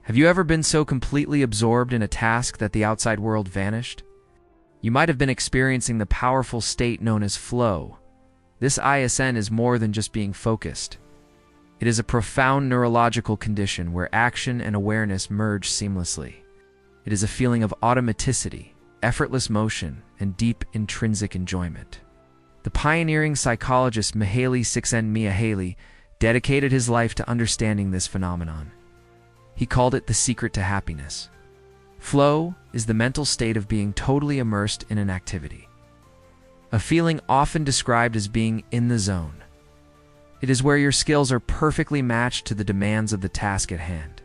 Have you ever been so completely absorbed in a task that the outside world vanished? You might have been experiencing the powerful state known as flow. This ISN is more than just being focused. It is a profound neurological condition where action and awareness merge seamlessly. It is a feeling of automaticity, effortless motion, and deep intrinsic enjoyment. The pioneering psychologist Mihaly Csikszentmihalyi dedicated his life to understanding this phenomenon. He called it the secret to happiness. Flow is the mental state of being totally immersed in an activity. A feeling often described as being in the zone. It is where your skills are perfectly matched to the demands of the task at hand.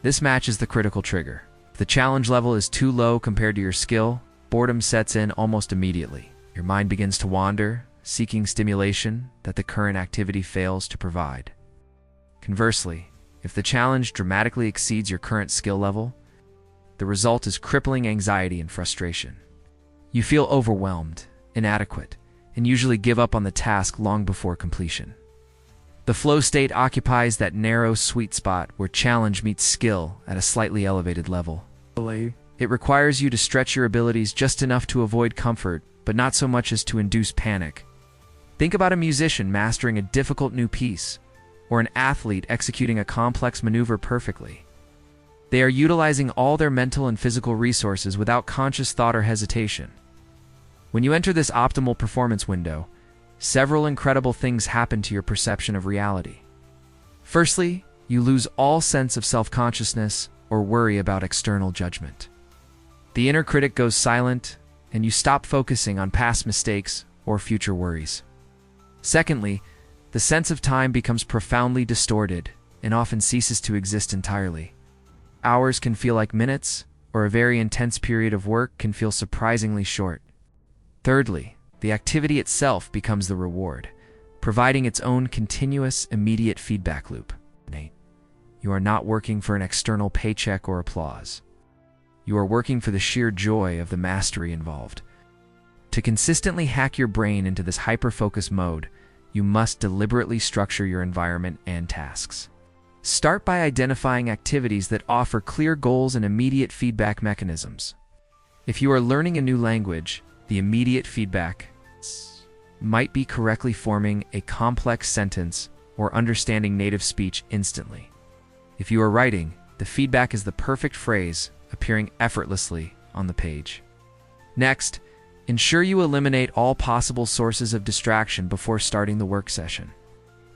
This match is the critical trigger. If the challenge level is too low compared to your skill, boredom sets in almost immediately. Your mind begins to wander, seeking stimulation that the current activity fails to provide. Conversely, if the challenge dramatically exceeds your current skill level, the result is crippling anxiety and frustration. You feel overwhelmed, inadequate, and usually give up on the task long before completion. The flow state occupies that narrow sweet spot where challenge meets skill at a slightly elevated level. It requires you to stretch your abilities just enough to avoid comfort, but not so much as to induce panic. Think about a musician mastering a difficult new piece, or an athlete executing a complex maneuver perfectly. They are utilizing all their mental and physical resources without conscious thought or hesitation. When you enter this optimal performance window, several incredible things happen to your perception of reality. Firstly, you lose all sense of self-consciousness or worry about external judgment. The inner critic goes silent, and you stop focusing on past mistakes or future worries. Secondly, the sense of time becomes profoundly distorted and often ceases to exist entirely. Hours can feel like minutes, or a very intense period of work can feel surprisingly short. Thirdly, the activity itself becomes the reward, providing its own continuous, immediate feedback loop. You are not working for an external paycheck or applause. You are working for the sheer joy of the mastery involved. To consistently hack your brain into this hyper-focus mode, you must deliberately structure your environment and tasks. Start by identifying activities that offer clear goals and immediate feedback mechanisms. If you are learning a new language, the immediate feedback might be correctly forming a complex sentence or understanding native speech instantly. If you are writing, the feedback is the perfect phrase appearing effortlessly on the page. Next, ensure you eliminate all possible sources of distraction before starting the work session.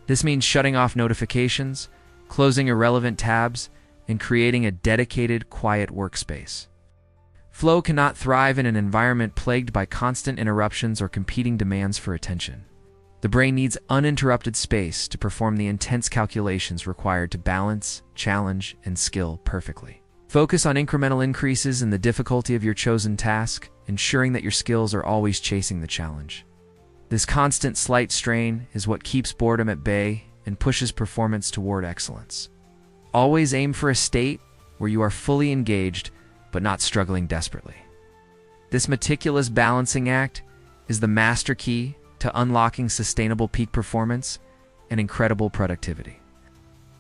This means shutting off notifications, closing irrelevant tabs, and creating a dedicated, quiet workspace. Flow cannot thrive in an environment plagued by constant interruptions or competing demands for attention. The brain needs uninterrupted space to perform the intense calculations required to balance, challenge, and skill perfectly. Focus on incremental increases in the difficulty of your chosen task, ensuring that your skills are always chasing the challenge. This constant slight strain is what keeps boredom at bay and pushes performance toward excellence. Always aim for a state where you are fully engaged but not struggling desperately. This meticulous balancing act is the master key to unlocking sustainable peak performance and incredible productivity.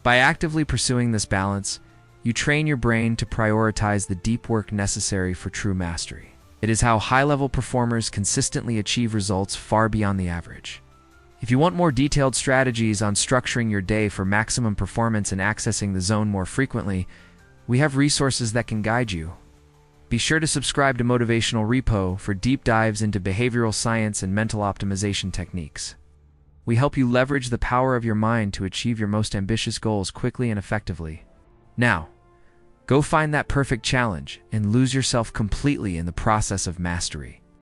By actively pursuing this balance, you train your brain to prioritize the deep work necessary for true mastery. It is how high-level performers consistently achieve results far beyond the average. If you want more detailed strategies on structuring your day for maximum performance and accessing the zone more frequently, we have resources that can guide you. Be sure to subscribe to Motivational Repo for deep dives into behavioral science and mental optimization techniques. We help you leverage the power of your mind to achieve your most ambitious goals quickly and effectively. Now, go find that perfect challenge and lose yourself completely in the process of mastery.